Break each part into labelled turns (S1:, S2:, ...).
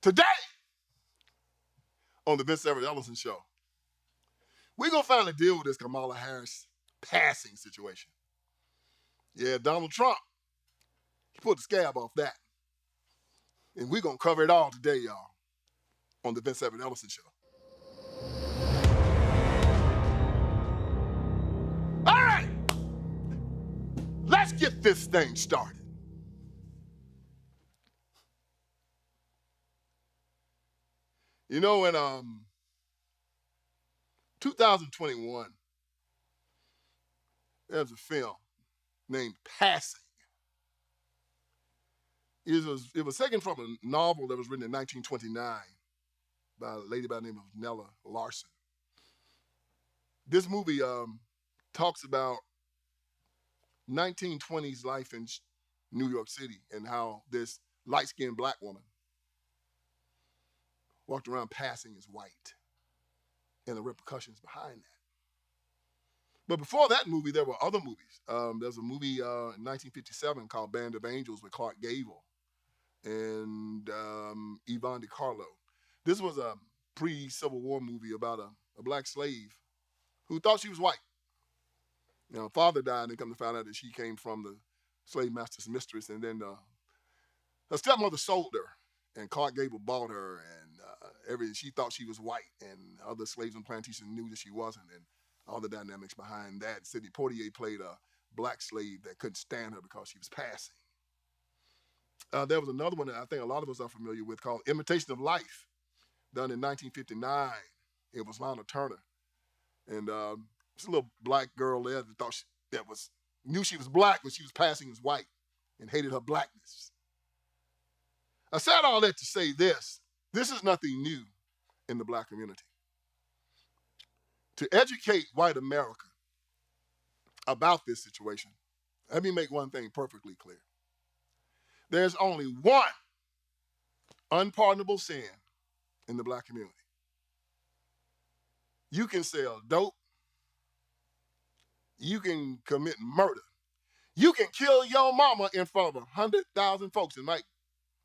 S1: Today, on the Vince Everett Ellison Show, we're going to finally deal with this Kamala Harris passing situation. Yeah, Donald Trump, he put the scab off that. And we're going to cover it all today, y'all, on the Vince Everett Ellison Show. All right, let's get this thing started. You know, in 2021, there was a film named Passing. It was taken from a novel that was written in 1929 by a lady by the name of Nella Larson. This movie talks about 1920s life in New York City and how this light-skinned black woman walked around passing as white and the repercussions behind that. But before that movie, there were other movies. There's a movie in 1957 called Band of Angels with Clark Gable and Yvonne DiCarlo. This was a pre-Civil War movie about a black slave who thought she was white. You know, her father died and come to find out that she came from the slave master's mistress, and then her stepmother sold her, and Clark Gable bought her, and she thought she was white, and other slaves on plantation knew that she wasn't, and all the dynamics behind that. Sidney Poitier played a black slave that couldn't stand her because she was passing. There was another one that I think a lot of us are familiar with called Imitation of Life, done in 1959. It was Lana Turner. And this little black girl there that knew she was black, but she was passing as white and hated her blackness. I said all that to say this. This is nothing new in the black community. To educate white America about this situation, let me make one thing perfectly clear. There's only one unpardonable sin in the black community. You can sell dope. You can commit murder. You can kill your mama in front of 100,000 folks and might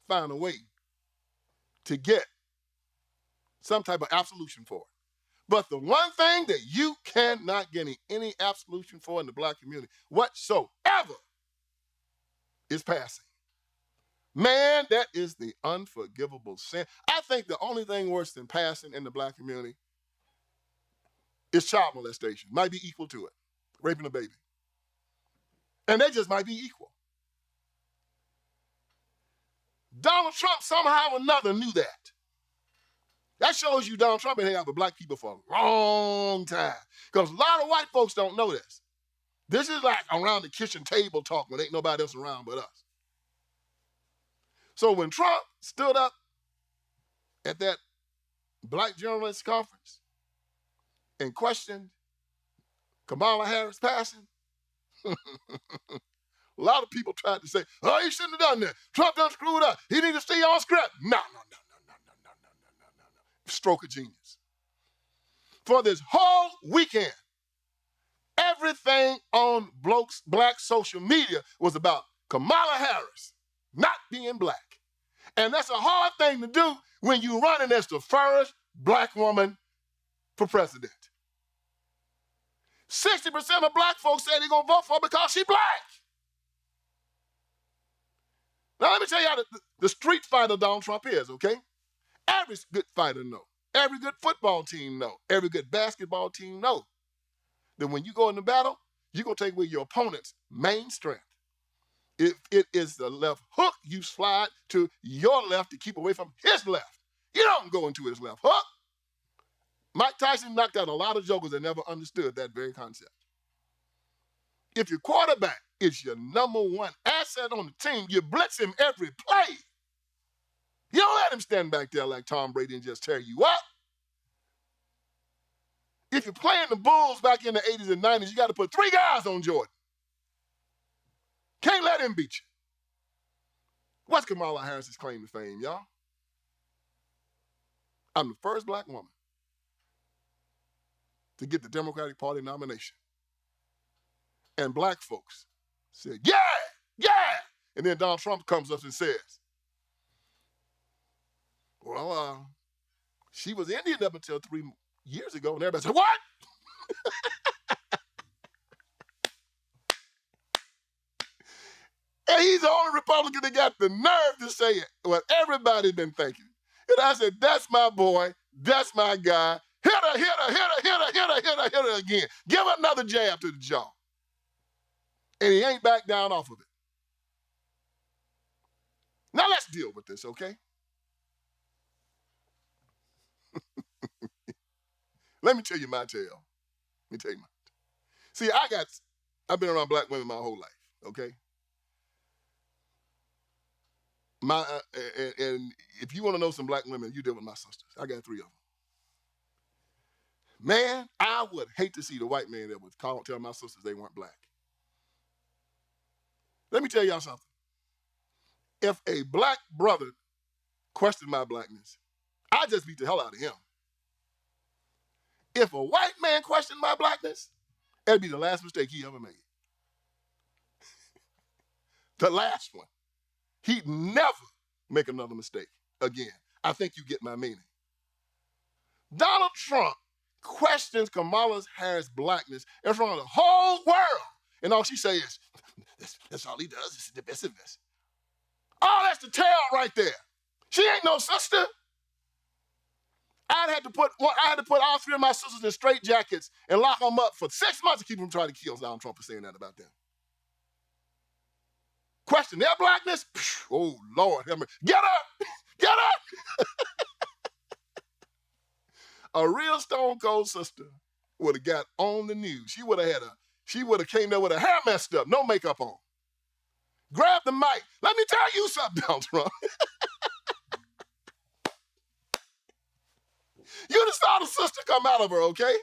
S1: find a way to get some type of absolution for it. But the one thing that you cannot get any absolution for in the black community whatsoever is passing. Man, that is the unforgivable sin. I think the only thing worse than passing in the black community is child molestation. Might be equal to it. Raping a baby. And they just might be equal. Donald Trump somehow or another knew that. That shows you Donald Trump been hanging out with black people for a long time. Because a lot of white folks don't know this. This is like around the kitchen table talk when ain't nobody else around but us. So when Trump stood up at that black journalists conference and questioned Kamala Harris passing, a lot of people tried to say, oh, he shouldn't have done that. Trump done screwed up. He need to stay on script. No. Stroke of genius. For this whole weekend, everything on black social media was about Kamala Harris not being black. And that's a hard thing to do when you're running as the first black woman for president. 60% of black folks say they're going to vote for her because she's black. Now, let me tell you how the street fighter Donald Trump is, okay? Every good fighter know. Every good football team know. Every good basketball team know that when you go into battle, you're going to take away your opponent's main strength. If it is the left hook, you slide to your left to keep away from his left. You don't go into his left hook. Mike Tyson knocked out a lot of jokers that never understood that very concept. If your quarterback is your number one asset on the team, you blitz him every play. You don't let him stand back there like Tom Brady and just tear you up. If you're playing the Bulls back in the 80s and 90s, you got to put 3 guys on Jordan. Can't let him beat you. What's Kamala Harris's claim to fame, y'all? I'm the first black woman to get the Democratic Party nomination. And black folks said, yeah. And then Donald Trump comes up and says, Well, she was Indian up until 3 years ago, and everybody said, what? And he's the only Republican that got the nerve to say it. What everybody's been thinking. And I said, that's my boy. That's my guy. Hit her, hit her, hit her, hit her, hit her, hit her, hit her again. Give her another jab to the jaw. And he ain't back down off of it. Now let's deal with this, okay? Let me tell you my tale. Let me tell you mine. See, I've been around black women my whole life, okay? And if you want to know some black women, you deal with my sisters. I got 3 of them. Man, I would hate to see the white man that would tell my sisters they weren't black. Let me tell y'all something. If a black brother questioned my blackness, I'd just beat the hell out of him. If a white man questioned my blackness, that'd be the last mistake he ever made. The last one. He'd never make another mistake again. I think you get my meaning. Donald Trump questions Kamala Harris' blackness in front of the whole world. And all she says is, that's all he does is divisiveness. Oh, that's the tail right there. She ain't no sister. I had to put all 3 of my sisters in straight jackets and lock them up for 6 months to keep them trying to kill Donald Trump for saying that about them. Question their blackness? Oh, Lord. Get her! Get her! A real stone cold sister would have got on the news. She would have came there with her hair messed up, no makeup on. Grab the mic. Let me tell you something, Donald Trump. You just saw the sister come out of her, okay?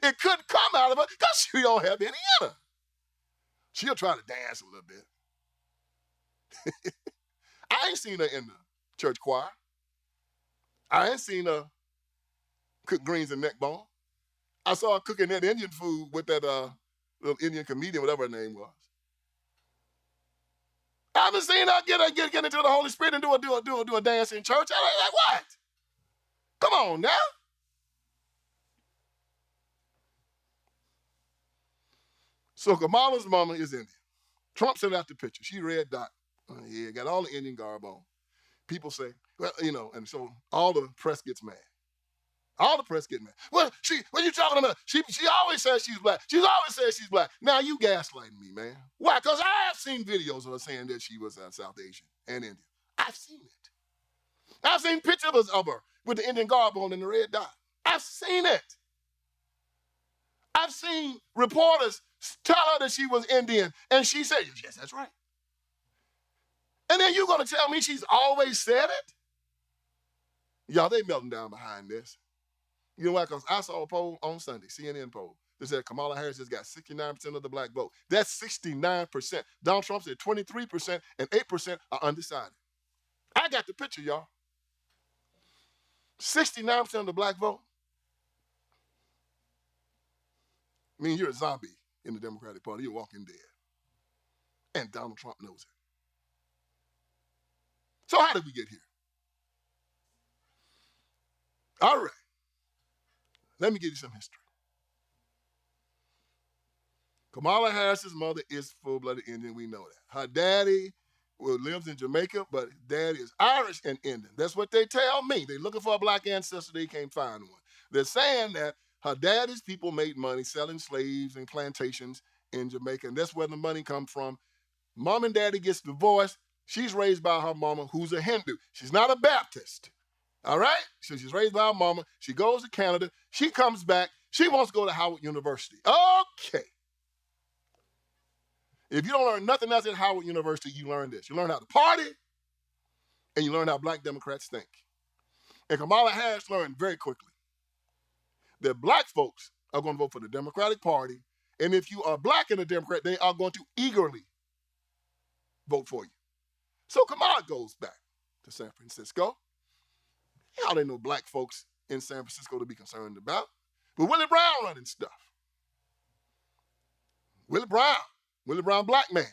S1: It couldn't come out of her because she don't have any in her. She'll try to dance a little bit. I ain't seen her in the church choir. I ain't seen her cook greens and neck bone. I saw her cooking that Indian food with that little Indian comedian, whatever her name was. I haven't seen her get into the Holy Spirit and do a dance in church. I'm like, what? Come on now. So Kamala's mama is Indian. Trump sent out the picture. She red dot. Yeah, got all the Indian garb on. People say, well, and so all the press gets mad. All the press get mad. Well, what are you talking about? She always says she's black. She's always says she's black. Now you gaslighting me, man. Why? Because I have seen videos of her saying that she was South Asian and Indian. I've seen it. I've seen pictures of her with the Indian garb on and the red dot. I've seen it. I've seen reporters tell her that she was Indian, and she said, yes, that's right. And then you're going to tell me she's always said it? Y'all, they melting down behind this. You know why? Because I saw a poll on Sunday, CNN poll, that said Kamala Harris has got 69% of the black vote. That's 69%. Donald Trump said 23% and 8% are undecided. I got the picture, y'all. 69% of the black vote. I mean, you're a zombie in the Democratic Party. You're walking dead. And Donald Trump knows it. So how did we get here? All right. Let me give you some history. Kamala Harris's mother is full-blooded Indian. We know that. Her daddy lives in Jamaica, but daddy is Irish and Indian. That's what they tell me. They're looking for a black ancestor. They can't find one. They're saying that her daddy's people made money selling slaves and plantations in Jamaica, and that's where the money comes from. Mom and daddy gets divorced. She's raised by her mama, who's a Hindu. She's not a Baptist. All right? So she's raised by her mama. She goes to Canada. She comes back. She wants to go to Howard University. Okay. If you don't learn nothing else at Howard University, you learn this. You learn how to party, and you learn how black Democrats think. And Kamala Harris learned very quickly that black folks are going to vote for the Democratic Party, and if you are black and a Democrat, they are going to eagerly vote for you. So Kamala goes back to San Francisco. Y'all ain't no black folks in San Francisco to be concerned about. But Willie Brown running stuff. Willie Brown, black man.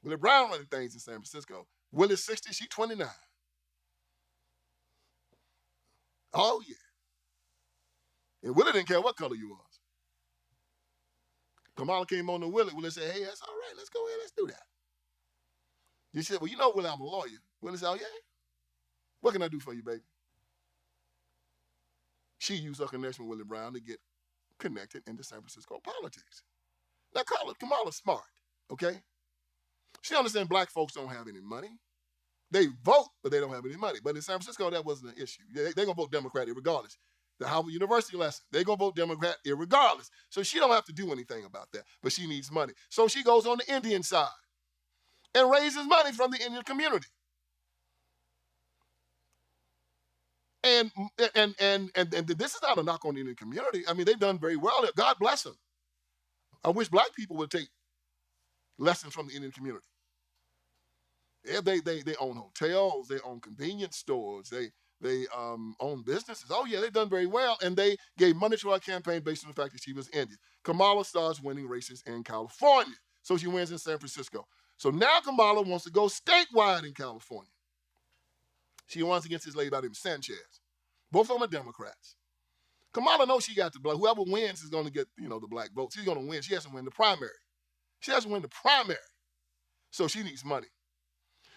S1: Willie Brown running things in San Francisco. Willie's 60, she 29. Oh, yeah. And Willie didn't care what color you was. Kamala came on to Willie. Willie said, hey, that's all right. Let's go ahead. Let's do that. She said, well, you know, Willie, I'm a lawyer. Willie said, oh, yeah? What can I do for you, baby? She used her connection with Willie Brown to get connected into San Francisco politics. Now, Kamala's smart, okay? She understands black folks don't have any money. They vote, but they don't have any money. But in San Francisco, that wasn't an issue. They're going to vote Democrat regardless. The Howard University lesson, they're going to vote Democrat regardless. So she don't have to do anything about that, but she needs money. So she goes on the Indian side and raises money from the Indian community. And this is not a knock on the Indian community. I mean, they've done very well. God bless them. I wish black people would take lessons from the Indian community. Yeah, they own hotels, they own convenience stores, they own businesses. Oh yeah, they've done very well, and they gave money to our campaign based on the fact that she was Indian. Kamala starts winning races in California, so she wins in San Francisco. So now Kamala wants to go statewide in California. She runs against this lady by the name of Sanchez. Both of them are Democrats. Kamala knows she got the black. Whoever wins is going to get, the black vote. She's going to win. She has to win the primary. She has to win the primary. So she needs money.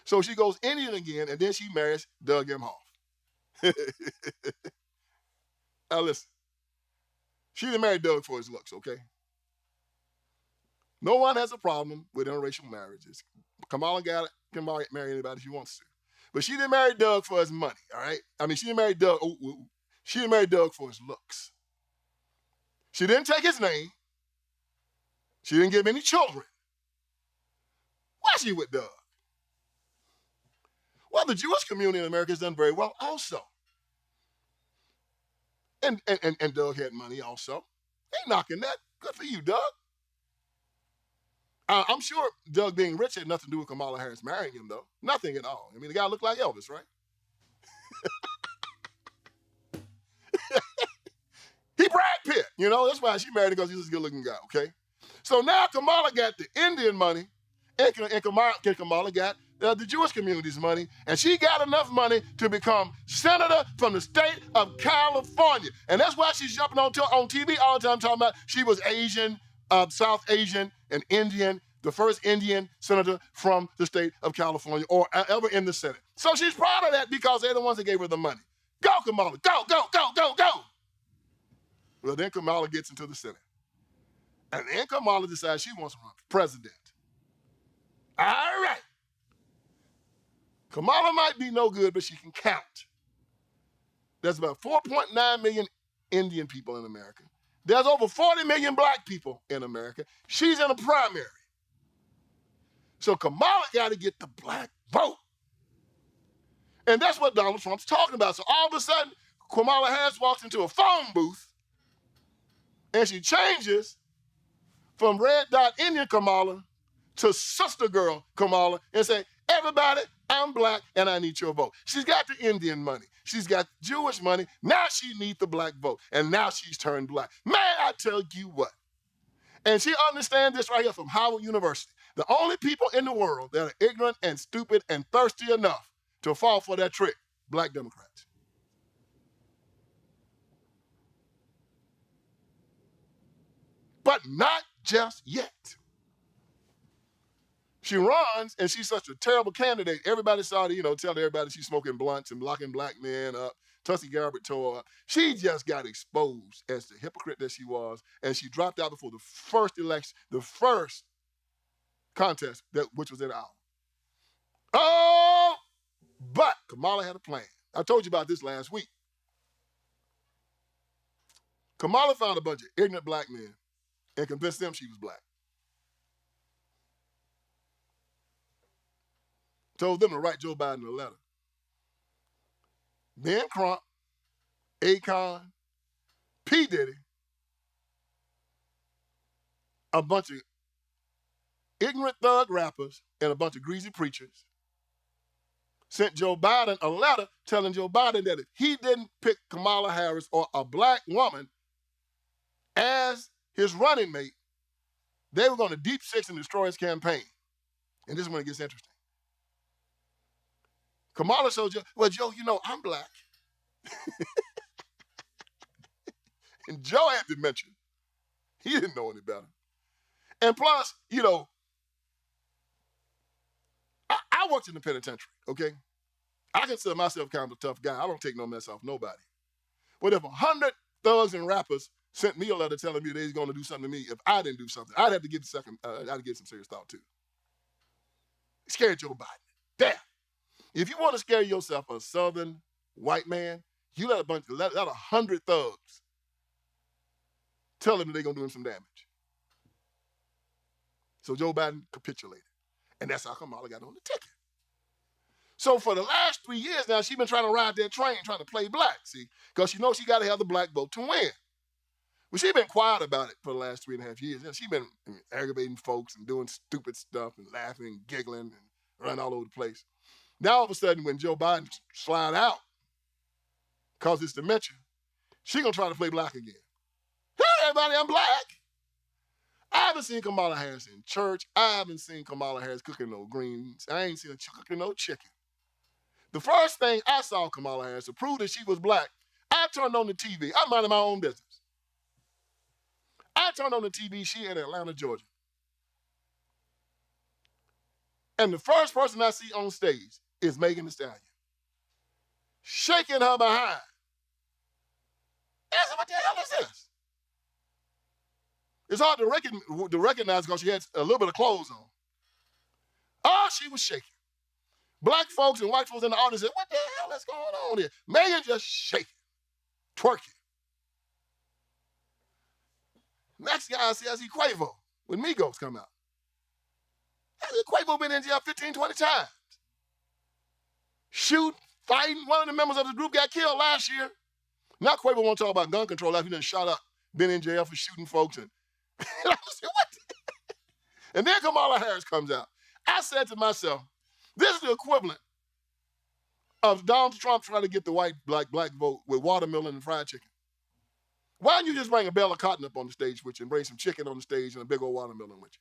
S1: So she goes Indian again, and then she marries Doug Emhoff. Now listen, she didn't marry Doug for his looks, okay? No one has a problem with interracial marriages. Kamala can marry anybody she wants to. But she didn't marry Doug for his money, all right? I mean, she didn't marry Doug. She didn't marry Doug for his looks. She didn't take his name. She didn't give him any children. Why is she with Doug? Well, the Jewish community in America has done very well also. And Doug had money also. Ain't knocking that. Good for you, Doug. I'm sure Doug being rich had nothing to do with Kamala Harris marrying him, though. Nothing at all. I mean, the guy looked like Elvis, right? He Brad Pitt, that's why she married him, because he's a good-looking guy, okay? So now Kamala got the Indian money, and Kamala got the Jewish community's money, and she got enough money to become senator from the state of California. And that's why she's jumping on TV all the time talking about she was Asian, South Asian, and Indian, the first Indian senator from the state of California or ever in the Senate. So she's proud of that because they're the ones that gave her the money. Go, Kamala, go, go, go, go, go. Well, then Kamala gets into the Senate. And then Kamala decides she wants to run for president. All right. Kamala might be no good, but she can count. There's about 4.9 million Indian people in America. There's over 40 million black people in America. She's in a primary. So Kamala got to get the black vote. And that's what Donald Trump's talking about. So all of a sudden, Kamala Harris walks into a phone booth and she changes from Red Dot Indian Kamala to Sister Girl Kamala and say, everybody, I'm black and I need your vote. She's got the Indian money. She's got Jewish money. Now she needs the black vote. And now she's turned black. Man, I tell you what. And she understands this right here from Howard University. The only people in the world that are ignorant and stupid and thirsty enough to fall for that trick, black Democrats. But not just yet. She runs, and she's such a terrible candidate. Everybody saw her, tell everybody she's smoking blunts and locking black men up. Tulsi Gabbard tore her up. She just got exposed as the hypocrite that she was, and she dropped out before the first election, the first contest, which was in Iowa. Oh, but Kamala had a plan. I told you about this last week. Kamala found a bunch of ignorant black men and convinced them she was black. Told them to write Joe Biden a letter. Ben Crump, Akon, P. Diddy, a bunch of ignorant thug rappers, and a bunch of greasy preachers sent Joe Biden a letter telling Joe Biden that if he didn't pick Kamala Harris or a black woman as his running mate, they were going to deep six and destroy his campaign. And this is when it gets interesting. Kamala told Joe, well, Joe, you know, I'm black. And Joe had dementia. He didn't know any better. And plus, you know, I worked in the penitentiary, okay? I consider myself kind of a tough guy. I don't take no mess off nobody. But if 100 thugs and rappers sent me a letter telling me they was going to do something to me, if I didn't do something, I'd have to give I'd have to give some serious thought too. Scared Joe Biden. Damn. If you want to scare yourself, a southern white man, you let 100 thugs tell him they're going to do him some damage. So Joe Biden capitulated. And that's how Kamala got on the ticket. So for the last 3 years now, she's been trying to ride that train, trying to play black, see? Because she knows she got to have the black vote to win. But she's been quiet about it for the last 3.5 years. She's been aggravating folks and doing stupid stuff and laughing and giggling and running all over the place. Now, all of a sudden, when Joe Biden slide out, because it's dementia, she's going to try to play black again. Hey, everybody, I'm black. I haven't seen Kamala Harris in church. I haven't seen Kamala Harris cooking no greens. I ain't seen her cooking no chicken. The first thing I saw Kamala Harris to prove that she was black, I turned on the TV. I'm minding my own business. I turned on the TV, she in Atlanta, Georgia. And the first person I see on stage is Megan Thee Stallion. Shaking her behind. I said, what the hell is this? It's hard to recognize because she had a little bit of clothes on. Oh, she was shaking. Black folks and white folks in the audience said, what the hell is going on here? Megan just shaking, twerking. Next guy I see Quavo when Migos come out. Quavo been in jail 15, 20 times. Shooting, fighting. One of the members of the group got killed last year. Now Quavo won't talk about gun control after he done shot up, been in jail for shooting folks. And I said, what? And then Kamala Harris comes out. I said to myself, this is the equivalent of Donald Trump trying to get the black vote with watermelon and fried chicken. Why don't you just bring a bale of cotton up on the stage with you and bring some chicken on the stage and a big old watermelon with you?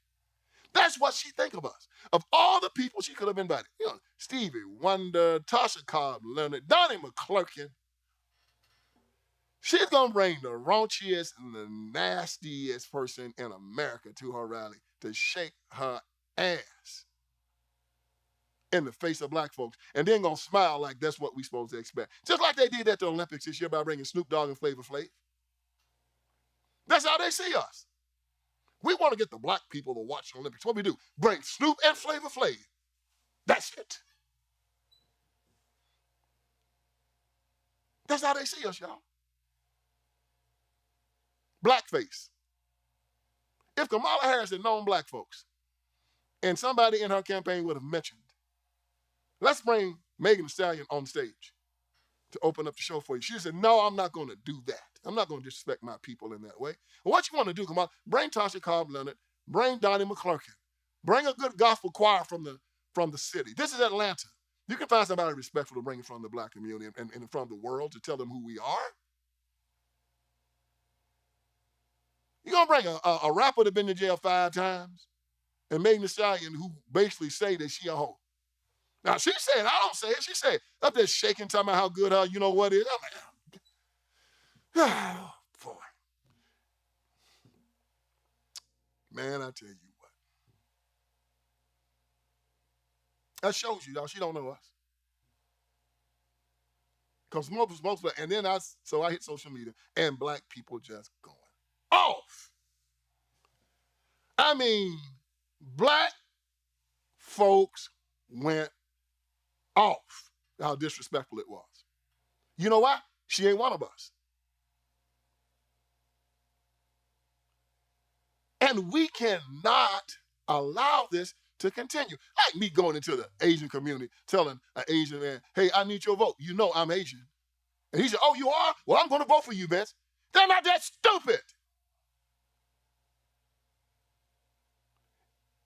S1: That's what she think of us. Of all the people she could have invited. You know, Stevie Wonder, Tasha Cobb Leonard, Donnie McClurkin. She's going to bring the raunchiest and the nastiest person in America to her rally to shake her ass in the face of black folks, and then going to smile like that's what we supposed to expect. Just like they did at the Olympics this year by bringing Snoop Dogg and Flavor Flav. That's how they see us. We want to get the black people to watch the Olympics. What we do? Bring Snoop and Flavor Flav. That's it. That's how they see us, y'all. Blackface. If Kamala Harris had known black folks, and somebody in her campaign would have mentioned, let's bring Megan Thee Stallion on stage to open up the show for you. She said, no, I'm not going to do that. I'm not going to disrespect my people in that way. Well, what you want to do, Kamala, bring Tasha Cobb Leonard, bring Donnie McClurkin, bring a good gospel choir from the city. This is Atlanta. You can find somebody respectful to bring it from the black community and from the world to tell them who we are. You're going to bring a rapper that's been to jail 5 times and Megan Thee Stallion who basically say that she a hoe. Now, she said, I don't say it. She said, up there shaking, talking about how good her, you know what is. I'm like, oh, boy. Man, I tell you what. That shows you, y'all, she don't know us. Because most, and then I hit social media, and black people just going off. I mean, black folks went off how disrespectful it was. You know why? She ain't one of us. And we cannot allow this to continue. Like me going into the Asian community, telling an Asian man, hey, I need your vote. You know I'm Asian. And he said, oh, you are? Well, I'm going to vote for you, Vince. They're not that stupid.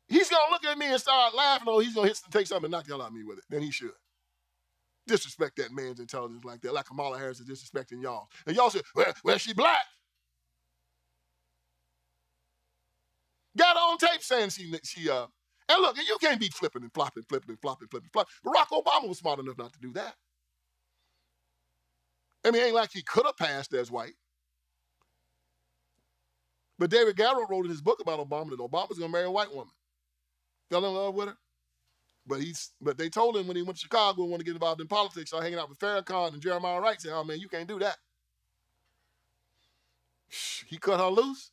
S1: He's going to look at me and start laughing, or he's going to take something and knock the hell out of me with it. Then he should. Disrespect that man's intelligence like that, like Kamala Harris is disrespecting y'all. And y'all say, well, she black. Got on tape saying she And look, you can't be flipping and flopping, flipping and flopping, flipping and flopping. Barack Obama was smart enough not to do that. I mean, it ain't like he could have passed as white. But David Garrow wrote in his book about Obama that Obama's going to marry a white woman. Fell in love with her. But they told him when he went to Chicago and wanted to get involved in politics, started hanging out with Farrakhan and Jeremiah Wright, said, oh man, you can't do that. He cut her loose.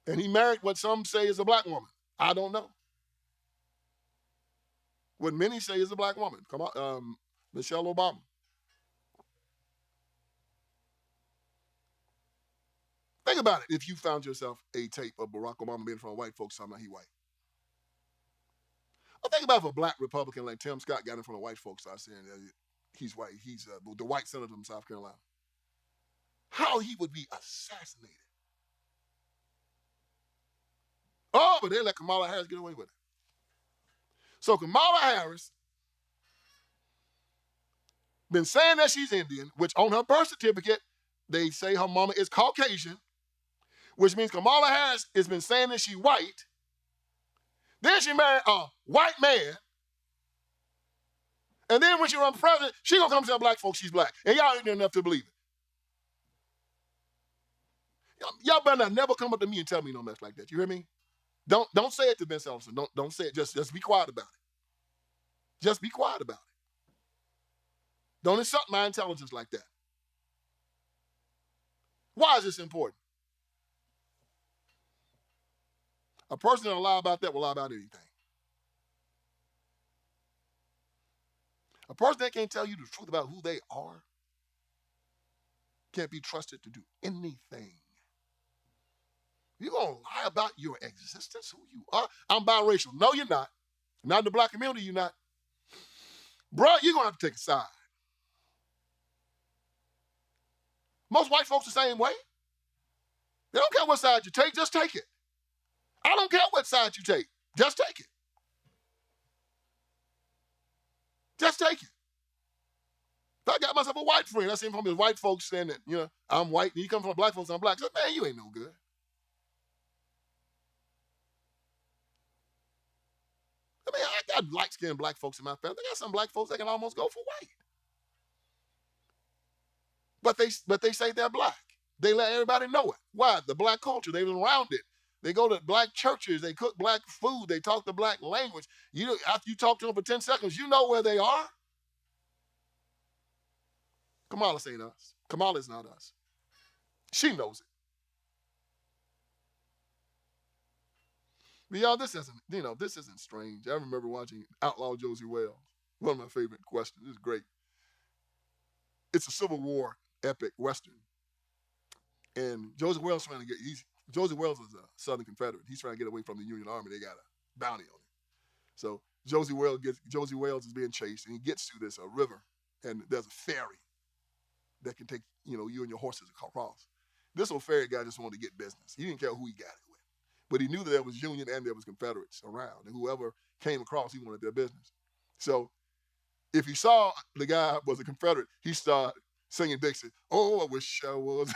S1: And he married what some say is a black woman. I don't know. What many say is a black woman. Come on, Michelle Obama. Think about it. If you found yourself a tape of Barack Obama being in front of white folks, talking about he white. Or think about if a black Republican like Tim Scott got in front of white folks, started saying he's white. He's the white senator from South Carolina. How he would be assassinated. Oh, but they let Kamala Harris get away with it. So Kamala Harris been saying that she's Indian, which on her birth certificate, they say her mama is Caucasian, which means Kamala Harris has been saying that she's white. Then she married a white man. And then when she run for president, she gonna come tell black folks she's black. And y'all ain't enough to believe it. Y'all better not never come up to me and tell me no mess like that. You hear me? Don't say it to Vince Ellison. Don't say it. Just be quiet about it. Just be quiet about it. Don't insult my intelligence like that. Why is this important? A person that'll lie about that will lie about anything. A person that can't tell you the truth about who they are can't be trusted to do anything. You're going to lie about your existence, who you are. I'm biracial. No, you're not. Not in the black community, you're not. Bro, you're going to have to take a side. Most white folks the same way. They don't care what side you take, just take it. I don't care what side you take, just take it. Just take it. If I got myself a white friend, I see him from his white folks saying that, I'm white, and he comes from black folks, I'm black. I said, man, you ain't no good. I mean, I got light-skinned black folks in my family. I got some black folks that can almost go for white. But they say they're black. They let everybody know it. Why? The black culture. They've been around it. They go to black churches. They cook black food. They talk the black language. After you talk to them for 10 seconds, you know where they are. Kamala ain't us. Kamala is not us. She knows it. But y'all, this isn't strange. I remember watching Outlaw Josie Wells. One of my favorite questions. It's great. It's a Civil War epic Western. And Josie Wells Josie Wells is a Southern Confederate. He's trying to get away from the Union Army. They got a bounty on him. So Josie Wells is being chased, and he gets to this river, and there's a ferry that can take you and your horses across. This old ferry guy just wanted to get business. He didn't care who he got it with, but he knew that there was Union and there was Confederates around, and whoever came across, he wanted their business. So if he saw the guy was a Confederate, he started singing Dixie. Oh, I wish I was.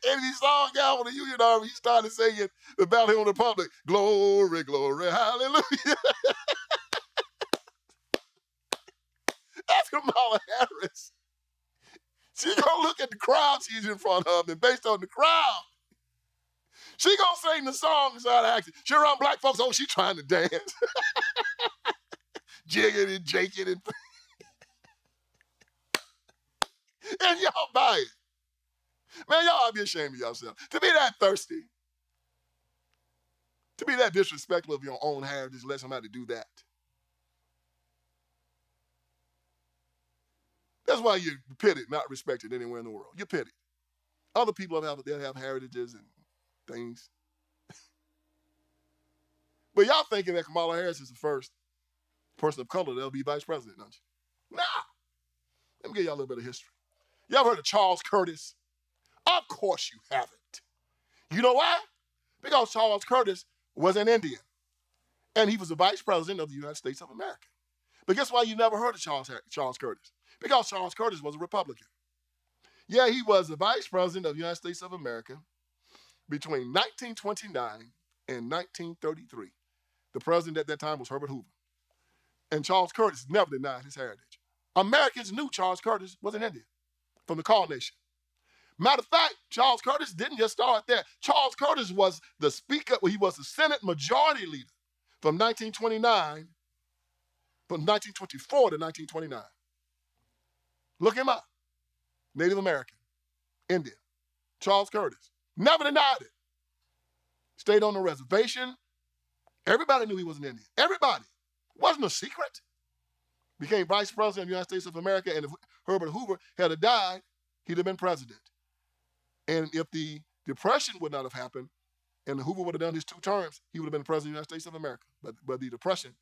S1: And he saw a guy with the Union Army, he started singing the Battle on the Republic. Glory, glory, hallelujah. That's Kamala Harris. She gonna look at the crowd she's in front of, and based on the crowd, she gonna sing the song inside acting. She around black folks, oh, she trying to dance. Jigging and jaking and and y'all buy it. Man, y'all ought to be ashamed of yourself. To be that thirsty, to be that disrespectful of your own heritage, let somebody do that. That's why you're pitied, not respected anywhere in the world. You're pitied. Other people have heritages and things. But y'all thinking that Kamala Harris is the first person of color that'll be vice president, don't you? Nah. Let me give y'all a little bit of history. You ever heard of Charles Curtis? Of course you haven't. You know why? Because Charles Curtis was an Indian, and he was the vice president of the United States of America. But guess why you never heard of Charles Curtis? Because Charles Curtis was a Republican. Yeah, he was the vice president of the United States of America, between 1929 and 1933. The president at that time was Herbert Hoover. And Charles Curtis never denied his heritage. Americans knew Charles Curtis was an Indian from the Kaw Nation. Matter of fact, Charles Curtis didn't just start there. Charles Curtis was the speaker, he was the Senate Majority Leader from 1929, from 1924 to 1929. Look him up. Native American, Indian, Charles Curtis. Never denied it. Stayed on the reservation. Everybody knew he was an Indian. Everybody. Wasn't a secret. Became vice president of the United States of America, and if Herbert Hoover had died, he'd have been president. And if the Depression would not have happened, and Hoover would have done his 2 terms, he would have been president of the United States of America. But the Depression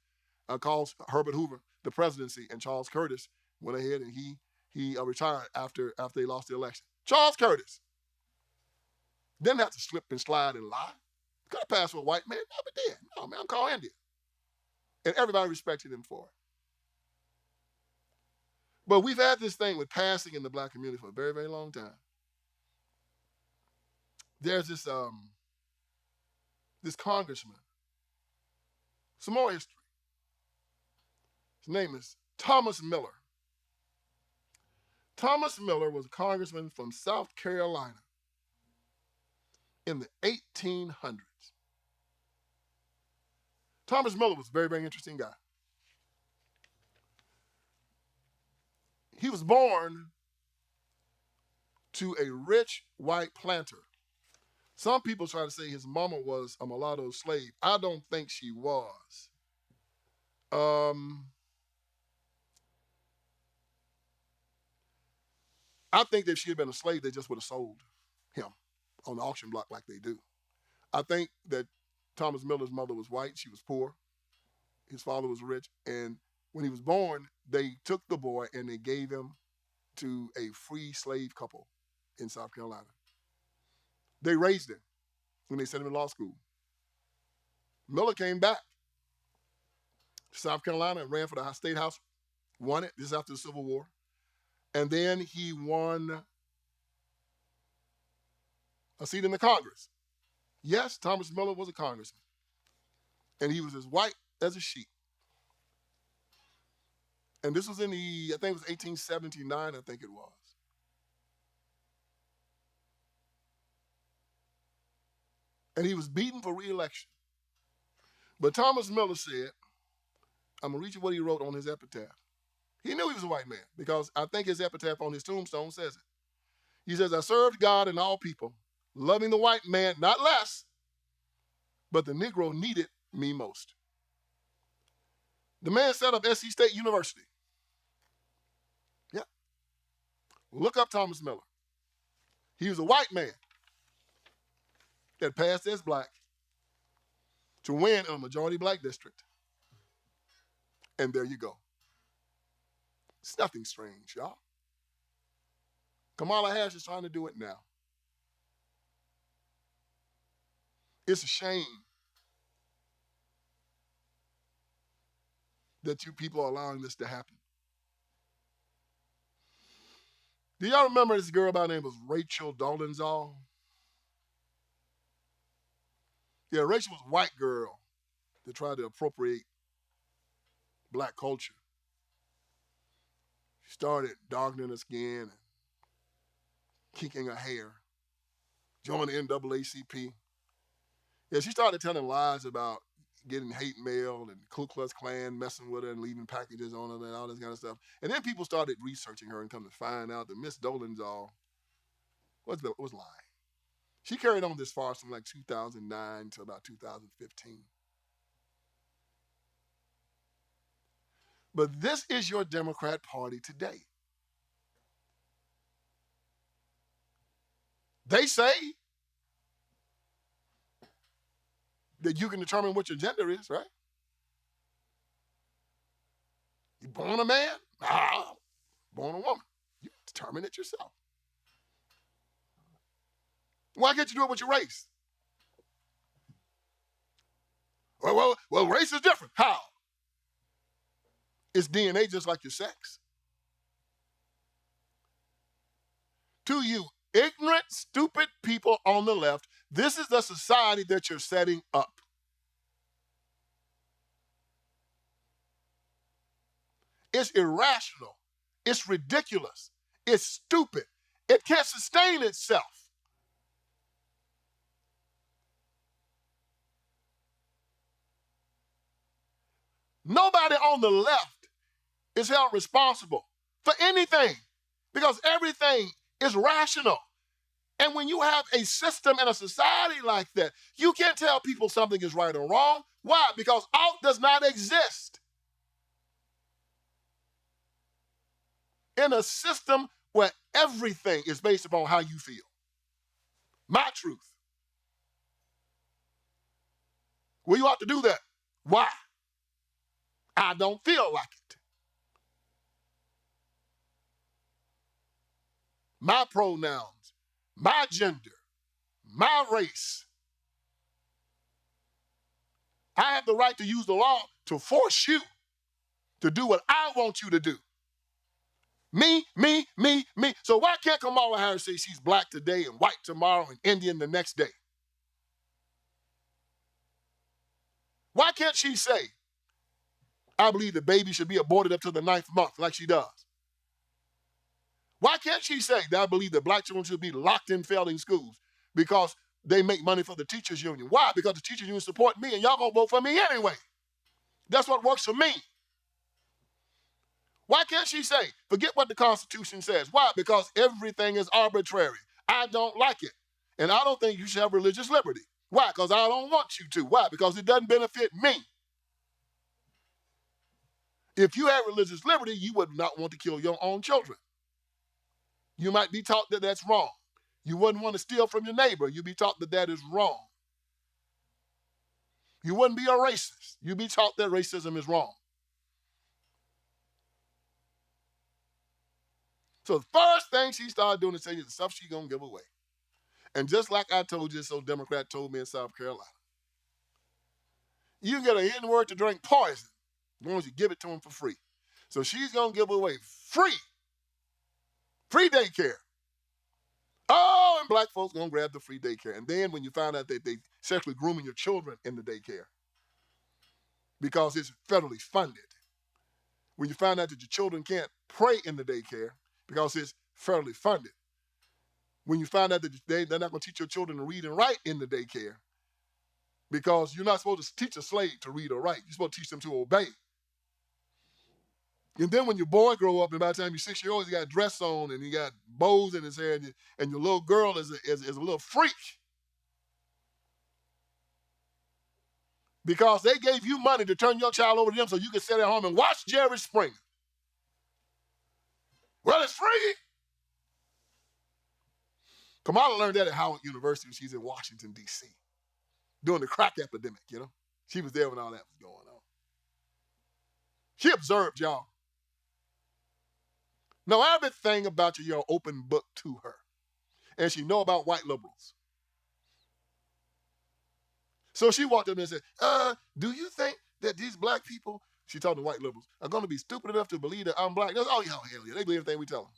S1: caused Herbert Hoover the presidency, and Charles Curtis went ahead and he retired after they lost the election. Charles Curtis didn't have to slip and slide and lie. Could have passed for a white man, never did. No, man, I'm called Indian. And everybody respected him for it. But we've had this thing with passing in the black community for a very, very long time. There's this congressman. Some more history. His name is Thomas Miller. Thomas Miller was a congressman from South Carolina in the 1800s. Thomas Miller was a very, very interesting guy. He was born to a rich white planter. Some people try to say his mama was a mulatto slave. I don't think she was. I think that if she had been a slave, they just would have sold him on the auction block like they do. I think that Thomas Miller's mother was white. She was poor. His father was rich. And when he was born, they took the boy and they gave him to a free slave couple in South Carolina. They raised him when they sent him to law school. Miller came back to South Carolina and ran for the state house, won it. This is after the Civil War. And then he won a seat in the Congress. Yes, Thomas Miller was a congressman. And he was as white as a sheet. And this was in I think it was 1879, I think it was. And he was beaten for re-election. But Thomas Miller said, I'm going to read you what he wrote on his epitaph. He knew he was a white man because I think his epitaph on his tombstone says it. He says, I served God and all people, loving the white man not less, but the Negro needed me most. The man set up SC State University. Yeah. Look up Thomas Miller. He was a white man that passed as black to win in a majority black district. And there you go. It's nothing strange, y'all. Kamala Harris is trying to do it now. It's a shame that you people are allowing this to happen. Do y'all remember this girl by the name of Rachel Dolezal? Yeah, Rachel was a white girl that tried to appropriate black culture. She started darkening her skin and kinking her hair, joined the NAACP. Yeah, she started telling lies about getting hate mail and Ku Klux Klan messing with her and leaving packages on her and all this kind of stuff. And then people started researching her and come to find out that Miss Dolezal was lying. She carried on this farce from like 2009 to about 2015. But this is your Democrat Party today. They say that you can determine what your gender is, right? You born a man? Nah, born a woman. You determine it yourself. Why can't you do it with your race? Well, race is different. How? It's DNA just like your sex. To you ignorant, stupid people on the left, This is the society that you're setting up. It's irrational. It's ridiculous. It's stupid. It can't sustain itself. Nobody on the left is held responsible for anything because everything is rational. And when you have a system and a society like that, you can't tell people something is right or wrong. Why? Because ought does not exist. In a system where everything is based upon how you feel. My truth. Well, you ought to do that. Why? I don't feel like it. My pronouns, my gender, my race. I have the right to use the law to force you to do what I want you to do. Me, me, me, me. So why can't Kamala Harris say she's black today and white tomorrow and Indian the next day? Why can't she say, I believe the baby should be aborted up to the 9th month like she does? Why can't she say that I believe that black children should be locked in failing schools because they make money for the teachers union? Why? Because the teachers union support me and y'all gonna vote for me anyway. That's what works for me. Why can't she say, forget what the Constitution says? Why? Because everything is arbitrary. I don't like it. And I don't think you should have religious liberty. Why? Because I don't want you to. Why? Because it doesn't benefit me. If you had religious liberty, you would not want to kill your own children. You might be taught that that's wrong. You wouldn't want to steal from your neighbor. You'd be taught that that is wrong. You wouldn't be a racist. You'd be taught that racism is wrong. So the first thing she started doing is saying the stuff she's going to give away. And just like I told you, so Democrat told me in South Carolina, you can get an N-word to drink poison as long as you give it to them for free. So she's going to give away free daycare. Oh, and black folks going to grab the free daycare. And then when you find out that they sexually grooming your children in the daycare because it's federally funded, when you find out that your children can't pray in the daycare because it's federally funded, when you find out that they're not going to teach your children to read and write in the daycare because you're not supposed to teach a slave to read or write. You're supposed to teach them to obey. And then when your boy grow up, and by the time you're 6 years old, he got a dress on and he got bows in his hair, and your little girl is a little freak. Because they gave you money to turn your child over to them so you could sit at home and watch Jerry Springer. Well, it's free. Kamala learned that at Howard University. She's in Washington, D.C. during the crack epidemic, you know. She was there when all that was going on. She observed y'all. Know everything about you, you're an open book to her. And she know about white liberals. So she walked up and said, do you think that these black people, she told the white liberals, are going to be stupid enough to believe that I'm black? Goes, oh, yeah, hell yeah, they believe everything we tell them.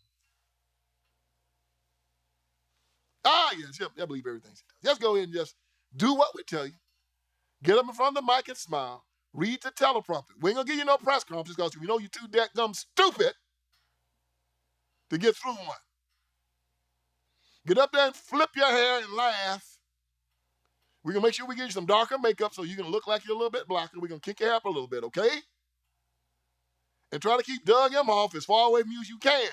S1: Yes, they'll believe everything she does. Just go ahead and just do what we tell you. Get up in front of the mic and smile. Read the teleprompter. We ain't going to give you no press conference because we know you're too dadgum stupid to get through one. Get up there and flip your hair and laugh. We're going to make sure we give you some darker makeup so you can look like you're a little bit blacker. We're going to kick your hair up a little bit, okay? And try to keep Doug Emhoff as far away from you as you can.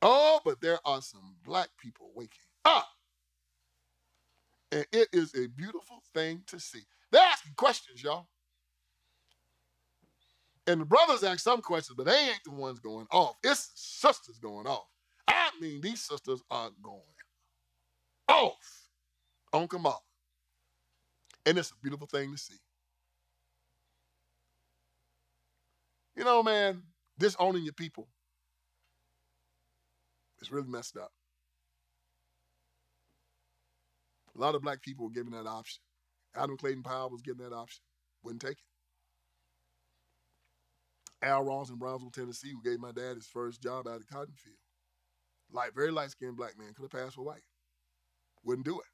S1: Oh, but there are some black people waking up. And it is a beautiful thing to see. They're asking questions, y'all. And the brothers ask some questions, but they ain't the ones going off. It's the sisters going off. I mean, these sisters are going off on Kamala. And it's a beautiful thing to see. You know, man, disowning your people is really messed up. A lot of black people were given that option. Adam Clayton Powell was given that option. Wouldn't take it. Al Ross in Brownsville, Tennessee, who gave my dad his first job out of the cotton field. Very light-skinned black man, could have passed for white. Wouldn't do it.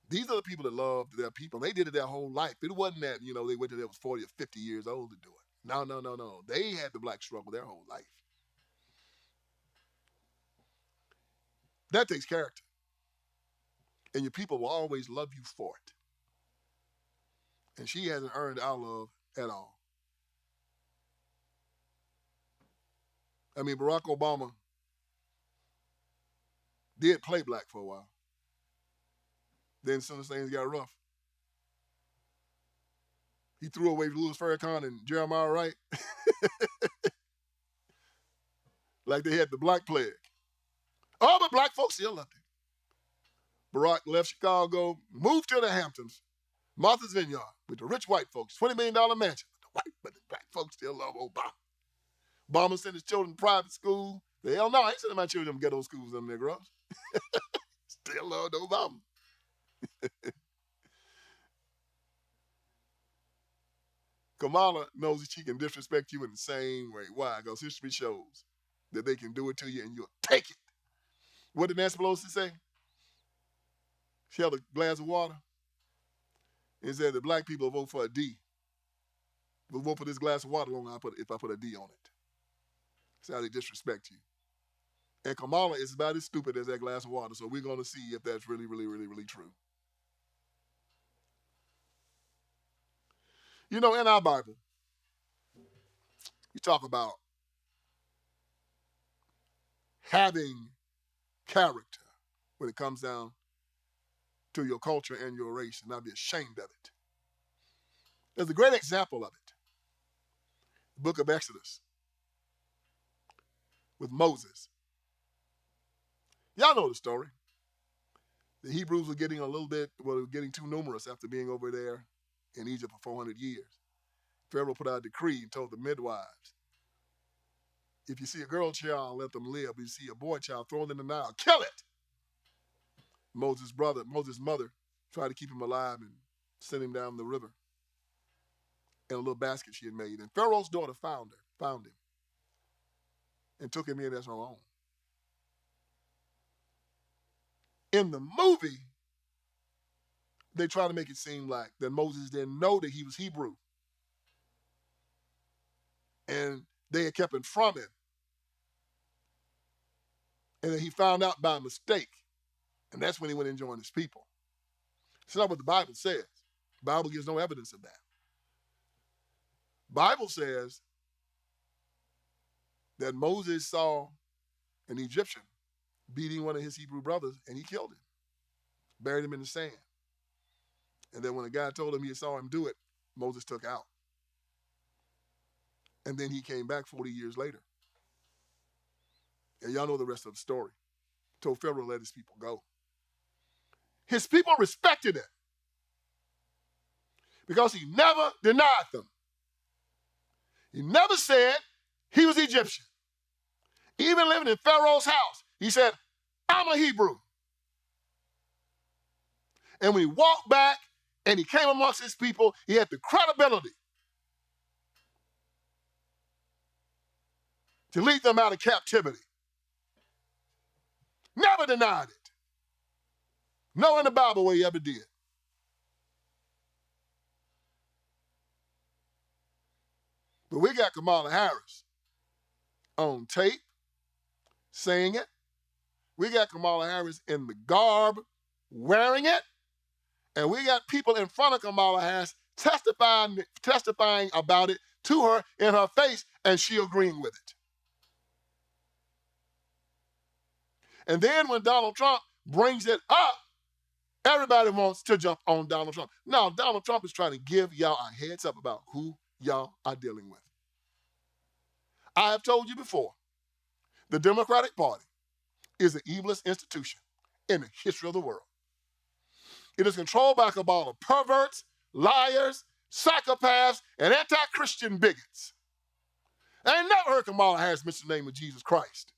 S1: These are the people that loved their people. They did it their whole life. It wasn't that, they waited till they was 40 or 50 years old to do it. No, no, no, no. They had the black struggle their whole life. That takes character. And your people will always love you for it. And she hasn't earned our love at all. I mean, Barack Obama did play black for a while. Then as soon as things got rough, he threw away Louis Farrakhan and Jeremiah Wright like they had the black plague. Oh, but black folks still loved him. Barack left Chicago, moved to the Hamptons, Martha's Vineyard, with the rich white folks, $20 million mansion. But the black folks still love Obama. Obama sent his children to private school. The hell no, I ain't sending my children to ghetto schools, them Negroes. Still loved Obama. Kamala knows that she can disrespect you in the same way. Why? Because history shows that they can do it to you and you'll take it. What did Nancy Pelosi say? She held a glass of water and said that black people will vote for a D. Will vote for this glass of water if I put a D on it. That's how they disrespect you. And Kamala is about as stupid as that glass of water, so we're going to see if that's really, really, really, really true. In our Bible, you talk about having character when it comes down to your culture and your race and not be ashamed of it. There's a great example of it. The book of Exodus with Moses. Y'all know the story. The Hebrews were getting getting too numerous after being over there in Egypt for 400 years. Pharaoh put out a decree and told the midwives, if you see a girl child, let them live. If you see a boy child, throw them in the Nile. Kill it! Moses' mother, tried to keep him alive and sent him down the river in a little basket she had made. And Pharaoh's daughter found him, and took him in as her own. In the movie, they try to make it seem like that Moses didn't know that he was Hebrew. And they had kept him from him. And then he found out by mistake. And that's when he went and joined his people. It's not what the Bible says. The Bible gives no evidence of that. The Bible says that Moses saw an Egyptian beating one of his Hebrew brothers, and he killed him, buried him in the sand. And then when the guy told him he saw him do it, Moses took out. And then he came back 40 years later. And y'all know the rest of the story. Told Pharaoh to let his people go. His people respected it because he never denied them. He never said he was Egyptian. Even living in Pharaoh's house, he said, I'm a Hebrew. And when he walked back and he came amongst his people, he had the credibility to lead them out of captivity. Never denied it. No in the Bible where he ever did. But we got Kamala Harris on tape saying it. We got Kamala Harris in the garb wearing it. And we got people in front of Kamala Harris testifying about it to her in her face, and she agreeing with it. And then when Donald Trump brings it up, everybody wants to jump on Donald Trump. Now, Donald Trump is trying to give y'all a heads up about who y'all are dealing with. I have told you before, the Democratic Party is the evilest institution in the history of the world. It is controlled by a cabal of perverts, liars, psychopaths, and anti-Christian bigots. I ain't never heard Kamala Harris mention the name of Jesus Christ.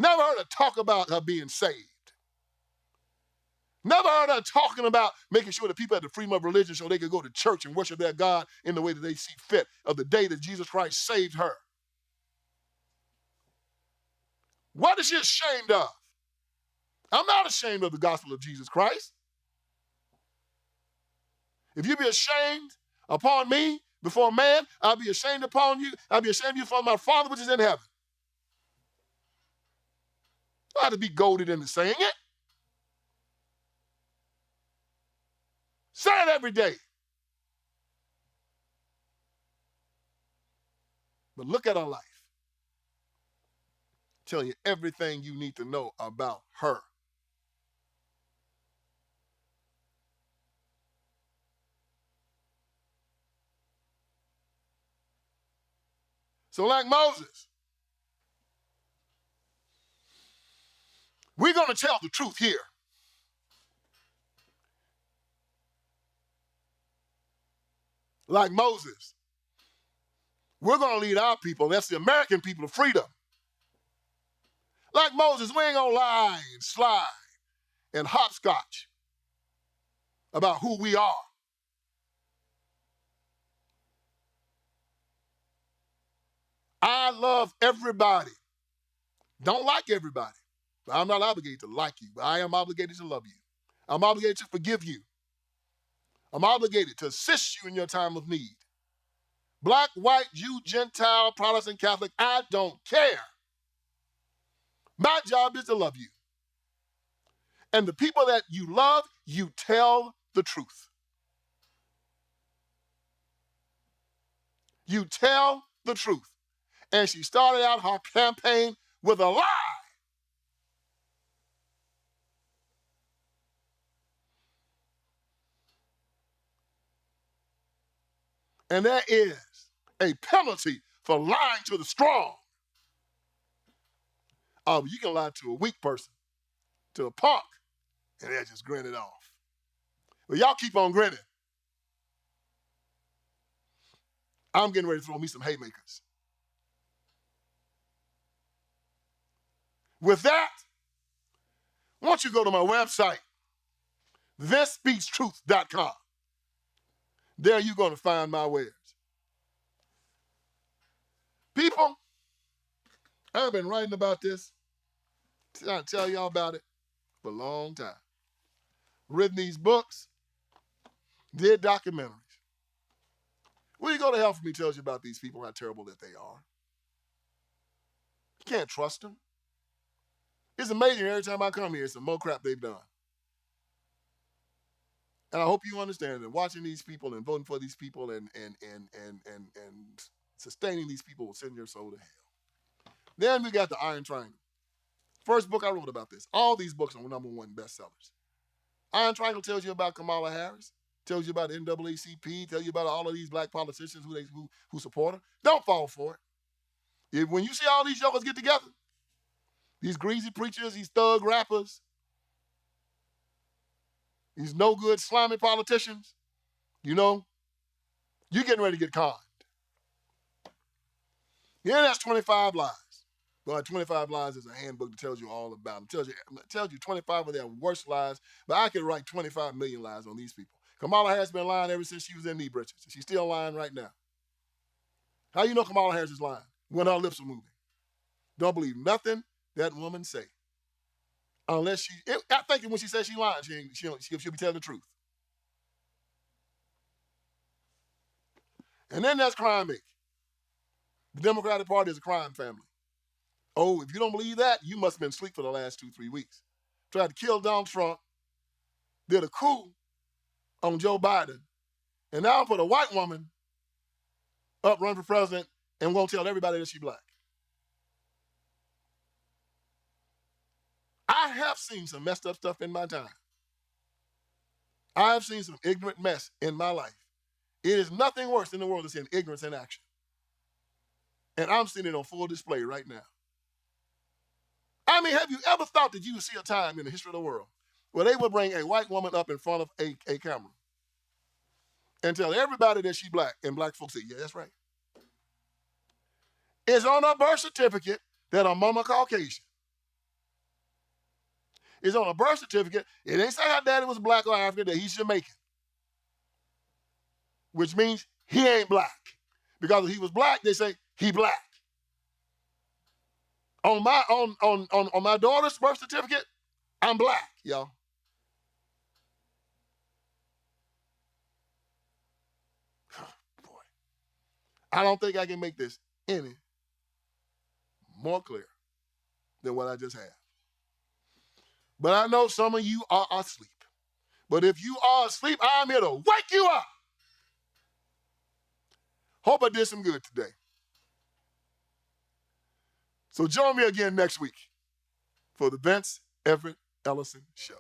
S1: Never heard her talk about her being saved. Never heard her talking about making sure that people had the freedom of religion so they could go to church and worship their God in the way that they see fit of the day that Jesus Christ saved her. What is she ashamed of? I'm not ashamed of the gospel of Jesus Christ. If you be ashamed upon me before man, I'll be ashamed upon you. I'll be ashamed of you before my Father which is in heaven. I have to be goaded into saying it. Say it every day. But look at her life. Tell you everything you need to know about her. So like Moses, we're going to tell the truth here. Like Moses, we're going to lead our people, that's the American people, to freedom. Like Moses, we ain't going to lie and slide and hopscotch about who we are. I love everybody. Don't like everybody. I'm not obligated to like you, but I am obligated to love you. I'm obligated to forgive you. I'm obligated to assist you in your time of need. Black, white, Jew, Gentile, Protestant, Catholic, I don't care. My job is to love you. And the people that you love, you tell the truth. You tell the truth. And she started out her campaign with a lie. And there is a penalty for lying to the strong. Oh, you can lie to a weak person, to a punk, and they'll just grin it off. But y'all keep on grinning. I'm getting ready to throw me some haymakers. With that, why don't you go to my website, thispeakstruth.com. There you're going to find my wares. People, I've been writing about this, trying to tell y'all about it for a long time. Written these books, did documentaries. When you go to hell for me tells you about these people, how terrible that they are. You can't trust them. It's amazing every time I come here, it's some more crap they've done. And I hope you understand that watching these people and voting for these people and sustaining these people will send your soul to hell. Then we got the Iron Triangle. First book I wrote about this. All these books are #1 bestsellers. Iron Triangle tells you about Kamala Harris, tells you about the NAACP, tells you about all of these black politicians who support her. Don't fall for it. When you see all these jokers get together, these greasy preachers, these thug rappers, these no good, slimy politicians, you know, you're getting ready to get conned. Yeah, that's 25 lies. Well, 25 lies is a handbook that tells you all about them. Tells you 25 of their worst lies, but I could write 25 million lies on these people. Kamala Harris has been lying ever since she was in knee breeches. She's still lying right now. How you know Kamala Harris is lying? When her lips are moving. Don't believe nothing that woman say. Unless I think when she says she's lying, she'll be telling the truth. And then there's Crime Inc. The Democratic Party is a crime family. Oh, if you don't believe that, you must have been asleep for the last 2-3 weeks. Tried to kill Donald Trump, did a coup on Joe Biden, and now put a white woman up running for president and won't tell everybody that she's black. I have seen some messed up stuff in my time. I have seen some ignorant mess in my life. It is nothing worse in the world than seeing ignorance in action. And I'm seeing it on full display right now. I mean, have you ever thought that you would see a time in the history of the world where they would bring a white woman up in front of a camera and tell everybody that she's black, and black folks say, yeah, that's right. It's on her birth certificate that her mama Caucasian. It's on a birth certificate. It ain't say her daddy was black or African, that he's Jamaican, which means he ain't black. Because if he was black, they say he black. On my daughter's birth certificate, I'm black, y'all. Boy, I don't think I can make this any more clear than what I just had. But I know some of you are asleep. But if you are asleep, I'm here to wake you up. Hope I did some good today. So join me again next week for the Vince Everett Ellison Show.